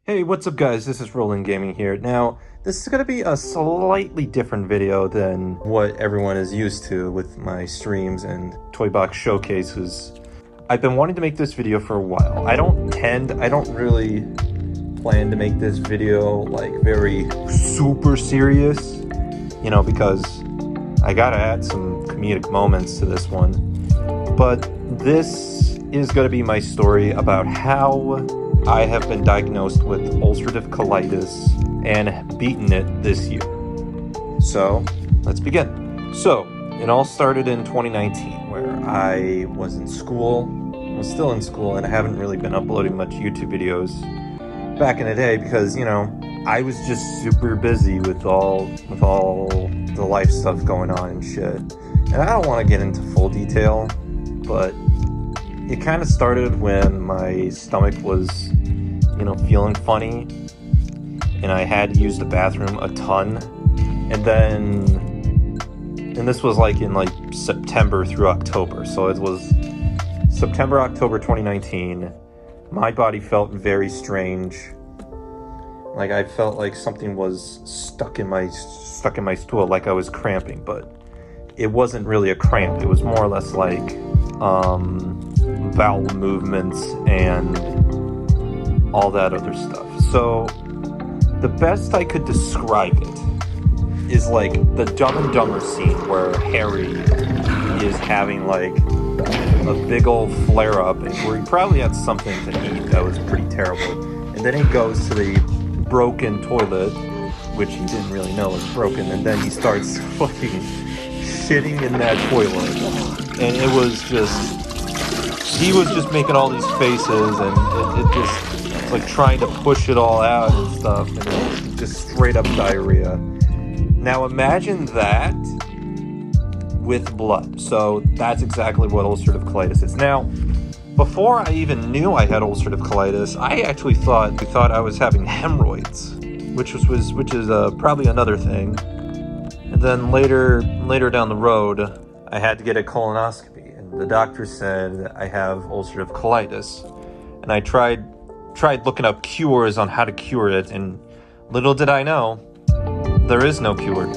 Hey, what's up guys? This is Roland Gaming here. Now, this is going to be a slightly different video than what everyone is used to with my streams and toy box showcases. I've been wanting to make this video for a while. I don't really plan to make this video like very super serious, you know, because I gotta add some comedic moments to this one. But this is going to be my story about how I have been diagnosed with ulcerative colitis and beaten it this year. So, let's begin. So, it all started in 2019, where I was in school, was still in school, and I haven't really been uploading much YouTube videos back in the day because, you know, I was just super busy with all the life stuff going on and shit. And I don't want to get into full detail, but it kind of started when my stomach was, you know, feeling funny, and I had to use the bathroom a ton. And this was like in like September through October. So it was September, October 2019. My body felt very strange. Like I felt like something was stuck in my stool, like I was cramping, but it wasn't really a cramp. It was more or less like bowel movements and all that other stuff. So the best I could describe it is like the Dumb and Dumber scene where Harry is having like a big old flare up and where he probably had something to eat that was pretty terrible, and then he goes to the broken toilet, which he didn't really know was broken, and then he starts fucking shitting in that toilet, and it was just, he was just making all these faces, and it just like trying to push it all out and stuff, and it was just straight up diarrhea. Now imagine that with blood. So that's exactly what ulcerative colitis is. Now, before I even knew I had ulcerative colitis, I actually thought I was having hemorrhoids, which is probably another thing. And then later down the road, I had to get a colonoscopy, and the doctor said I have ulcerative colitis. And I tried looking up cures on how to cure it, and little did I know, there is no cure.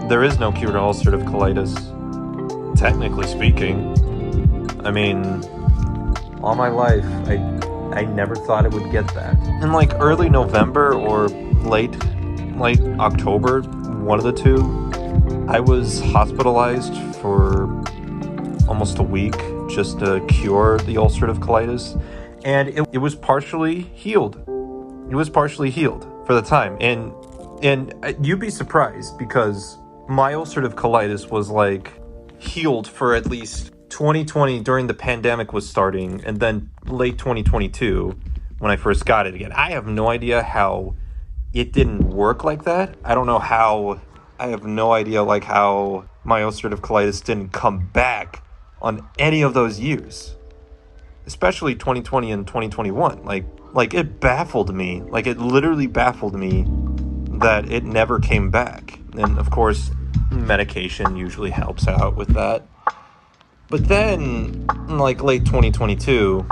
There is no cure to ulcerative colitis, technically speaking. I mean, all my life, I never thought I would get that. In like early November or late October, one of the two, I was hospitalized for almost a week just to cure the ulcerative colitis, and it was partially healed. It was partially healed for the time, and you'd be surprised because my ulcerative colitis was like healed for at least 2020 during the pandemic was starting, and then late 2022 when I first got it again. I have no idea how it didn't work like that. I don't know how. I have no idea like how my ulcerative colitis didn't come back on any of those years, especially 2020 and 2021. Like it baffled me. Like it literally baffled me that it never came back. And of course, medication usually helps out with that. But then, like late 2022,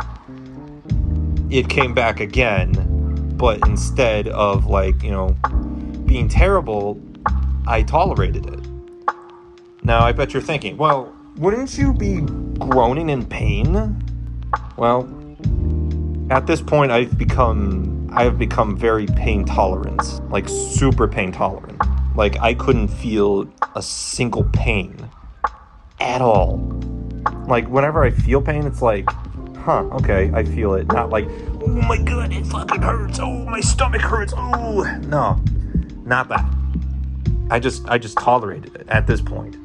it came back again, but instead of like, you know, being terrible, I tolerated it. Now, I bet you're thinking, well, wouldn't you be groaning in pain? Well, at this point, I have become very pain tolerant, like super pain tolerant. Like I couldn't feel a single pain at all. Like whenever I feel pain, it's like, okay, I feel it. Not like, oh my god, it fucking hurts. Oh, my stomach hurts. Oh, no, not that. I just tolerated it at this point.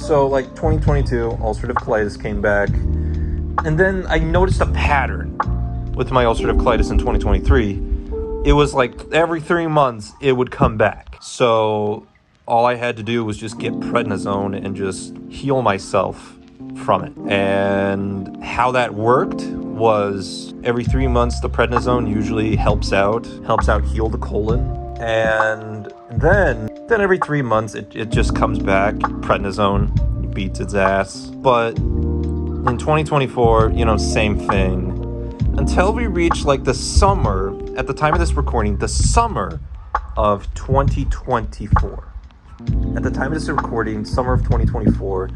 So like 2022, ulcerative colitis came back, and then I noticed a pattern with my ulcerative colitis in 2023. It was like every 3 months it would come back. So all I had to do was just get prednisone and just heal myself from it. And how that worked was every 3 months the prednisone usually helps out heal the colon. And then every 3 months it just comes back. Prednisone beats its ass. But in 2024, you know, same thing. until we reach like the summer, at the time of this recording, the summer of 2024. At the time of this recording, summer of 2024,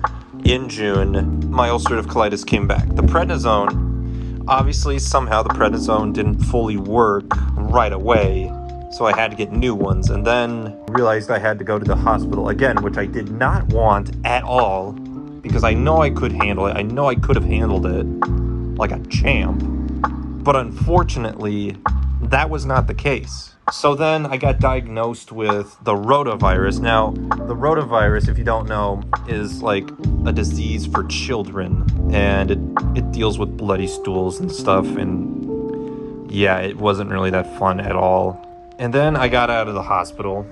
in June, my ulcerative colitis came back. The prednisone, obviously, somehow the prednisone didn't fully work right away, so I had to get new ones, and then realized I had to go to the hospital again, which I did not want at all, because I know I could handle it. I know I could have handled it like a champ, but unfortunately, that was not the case. So then I got diagnosed with the rotavirus. Now, the rotavirus, if you don't know, is like a disease for children, and it deals with bloody stools and stuff, and yeah, it wasn't really that fun at all. And then I got out of the hospital,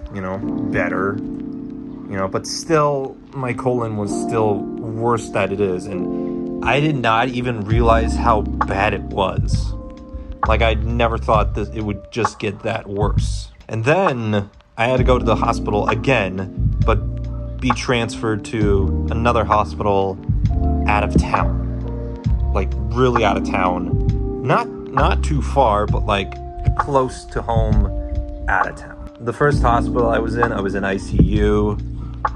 better, but still, my colon was still worse than it is, and I did not even realize how bad it was. Like, I never thought that it would just get that worse. And then I had to go to the hospital again, but be transferred to another hospital out of town. Like, really out of town. Not too far, but like close to home, out of town. The first hospital I was in ICU.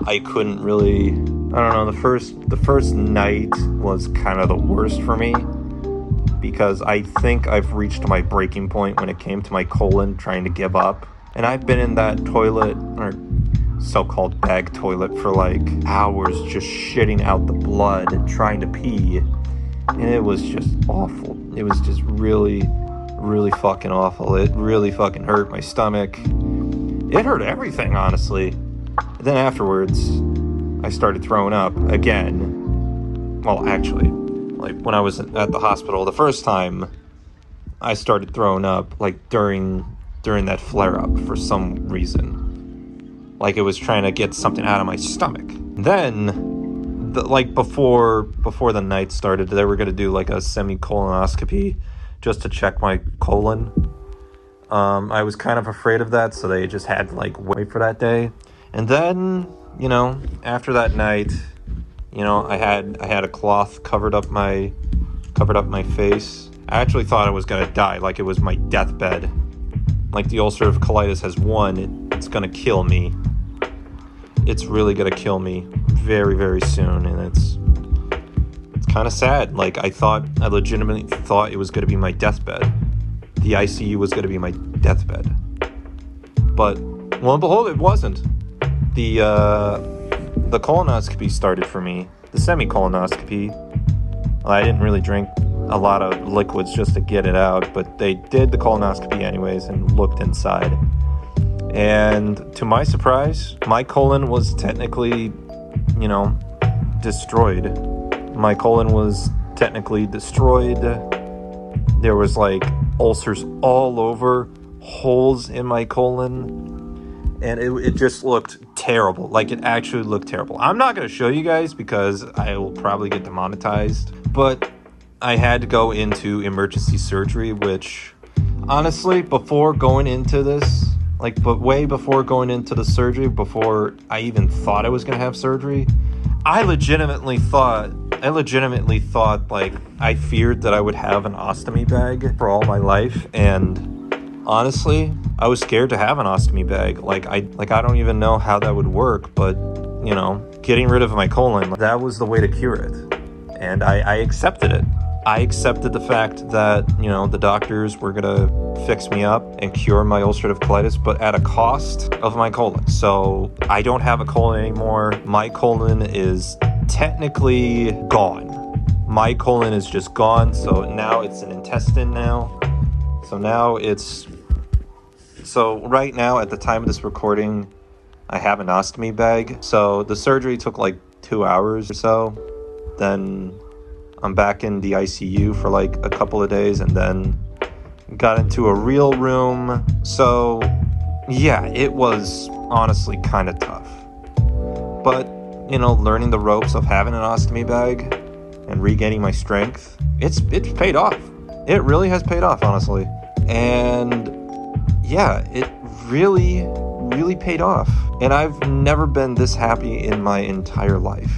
I couldn't really, I don't know, the first night was kind of the worst for me, because I think I've reached my breaking point when it came to my colon trying to give up. And I've been in that toilet, or so-called bag toilet, for like hours, just shitting out the blood and trying to pee. And it was just awful. It was just really, really fucking awful. It really fucking hurt my stomach. It hurt everything, honestly. And then afterwards, I started throwing up again. Well, actually, like when I was at the hospital the first time, I started throwing up like during that flare-up for some reason. Like it was trying to get something out of my stomach. Then, before the night started, they were going to do like a semi-colonoscopy just to check my colon. I was kind of afraid of that, so they just had to like wait for that day. And then, after that night, I had a cloth covered up my face. I actually thought I was gonna die, like it was my deathbed. Like the ulcerative colitis has won. It's gonna kill me. It's really gonna kill me very, very soon, and it's kind of sad. Like I legitimately thought it was gonna be my deathbed. The ICU was gonna be my deathbed. But lo and behold, it wasn't. The colonoscopy started for me. The semi-colonoscopy. I didn't really drink a lot of liquids just to get it out, but they did the colonoscopy anyways and looked inside. And to my surprise, my colon was technically, destroyed. My colon was technically destroyed. There was like ulcers all over, holes in my colon. And it just looked terrible. Like, it actually looked terrible. I'm not going to show you guys because I will probably get demonetized. But I had to go into emergency surgery, which, honestly, before going into this, but way before going into the surgery, before I even thought I was going to have surgery, I legitimately thought, like, I feared that I would have an ostomy bag for all my life. And honestly, I was scared to have an ostomy bag. I don't even know how that would work, but, getting rid of my colon, that was the way to cure it. And I accepted it. I accepted the fact that, the doctors were going to fix me up and cure my ulcerative colitis, but at a cost of my colon. So I don't have a colon anymore. My colon is technically gone. My colon is just gone, so now it's an intestine now. So right now, at the time of this recording, I have an ostomy bag. So the surgery took like 2 hours or so. Then I'm back in the ICU for like a couple of days, and then got into a real room. So yeah, it was honestly kind of tough. But, learning the ropes of having an ostomy bag and regaining my strength, it's paid off. It really has paid off, honestly. And yeah, it really, really paid off. And I've never been this happy in my entire life.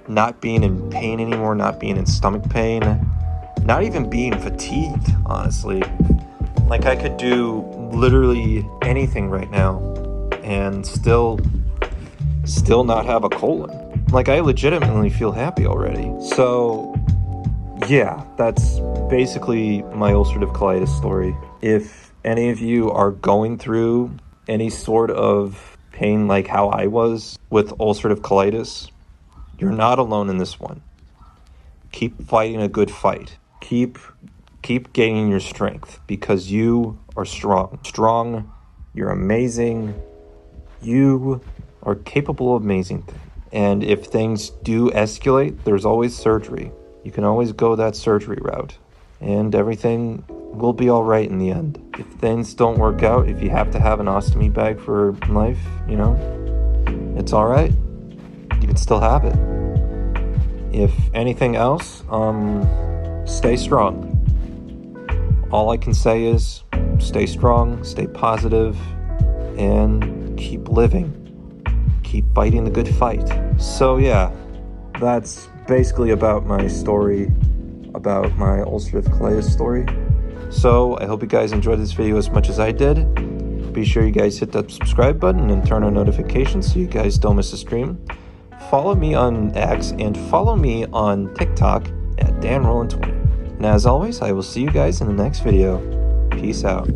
Not being in pain anymore, not being in stomach pain, not even being fatigued, honestly. Like, I could do literally anything right now and still not have a colon. Like, I legitimately feel happy already. So, yeah, that's basically my ulcerative colitis story. If any of you are going through any sort of pain like how I was with ulcerative colitis, you're not alone in this one. Keep fighting a good fight. Keep gaining your strength, because you are strong. You're amazing. You are capable of amazing things. And if things do escalate, there's always surgery. You can always go that surgery route, and everything will be all right in the end. If things don't work out, if you have to have an ostomy bag for life, you know, it's all right. You can still have it. If anything else, stay strong. All I can say is stay strong, stay positive, and keep living. Keep fighting the good fight. So yeah, that's basically about my story, about my ulcerative colitis story. So I hope you guys enjoyed this video as much as I did. Be sure you guys hit that subscribe button and turn on notifications so you guys don't miss a stream. Follow me on X and follow me on TikTok at DanRoland20. And as always, I will see you guys in the next video. Peace out.